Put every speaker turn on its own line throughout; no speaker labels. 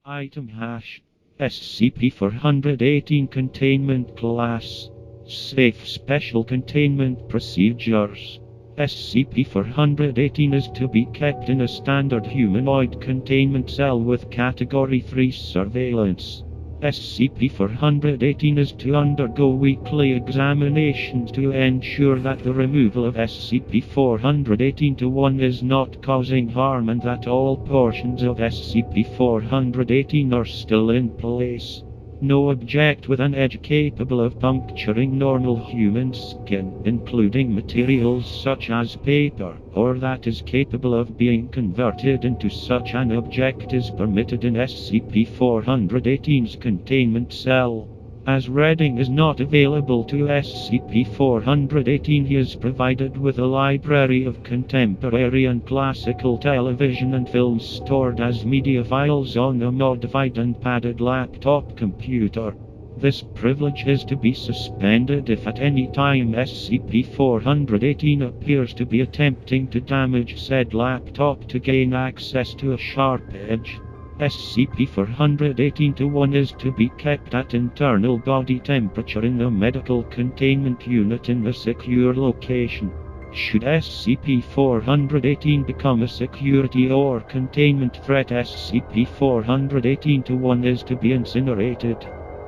Item hash SCP-418 Containment Class Safe Special Containment Procedures. SCP-418 is to be kept in a standard humanoid containment cell with Category 3 surveillance. SCP-418 is to undergo weekly examinations to ensure that the removal of SCP-418-1 is not causing harm and that all portions of SCP-418 are still in place. No object with an edge capable of puncturing normal human skin, including materials such as paper, or that is capable of being converted into such an object is permitted in SCP-418's containment cell. As reading is not available to SCP-418, he is provided with a library of contemporary and classical television and films stored as media files on a modified and padded laptop computer. This privilege is to be suspended if at any time SCP-418 appears to be attempting to damage said laptop to gain access to a sharp edge. SCP-418-1 is to be kept at internal body temperature in a medical containment unit in a secure location. Should SCP-418 become a security or containment threat, SCP-418-1 is to be incinerated.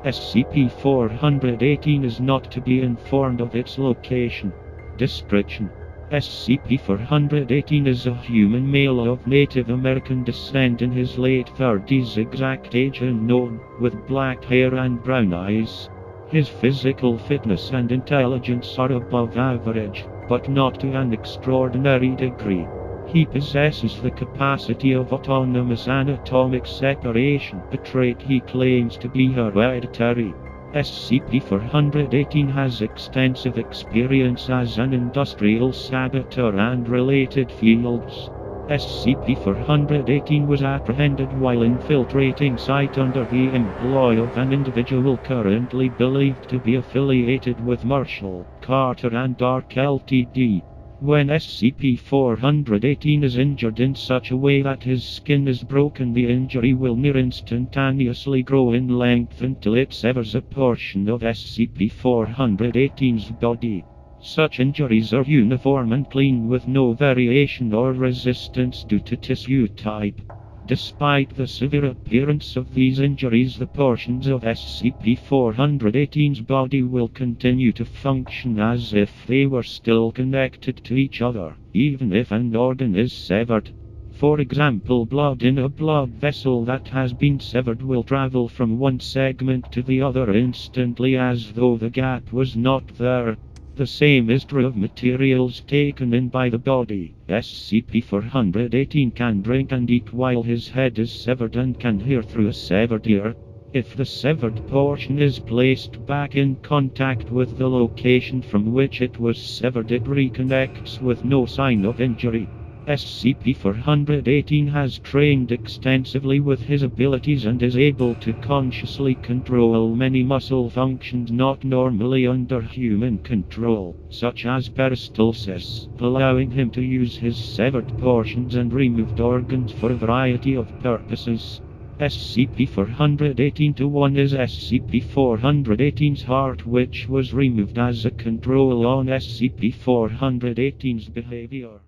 SCP-418 is not to be informed of its location. Description: SCP-418 is a human male of Native American descent in his late 30s, exact age unknown, with black hair and brown eyes. His physical fitness and intelligence are above average, but not to an extraordinary degree. He possesses the capacity of autonomous anatomic separation, a trait he claims to be hereditary. SCP-418 has extensive experience as an industrial saboteur and related fields. SCP-418 was apprehended while infiltrating site under the employ of an individual currently believed to be affiliated with Marshall, Carter and Dark Ltd. When SCP-418 is injured in such a way that his skin is broken, the injury will near instantaneously grow in length until it severs a portion of SCP-418's body. Such injuries are uniform and clean with no variation or resistance due to tissue type. Despite the severe appearance of these injuries, the portions of SCP-418's body will continue to function as if they were still connected to each other, even if an organ is severed. For example, blood in a blood vessel that has been severed will travel from one segment to the other instantly as though the gap was not there. The same is true of materials taken in by the body. SCP-418 can drink and eat while his head is severed and can hear through a severed ear. If the severed portion is placed back in contact with the location from which it was severed, it reconnects with no sign of injury. SCP-418 has trained extensively with his abilities and is able to consciously control many muscle functions not normally under human control, such as peristalsis, allowing him to use his severed portions and removed organs for a variety of purposes. SCP-418-1 is SCP-418's heart, which was removed as a control on SCP-418's behavior.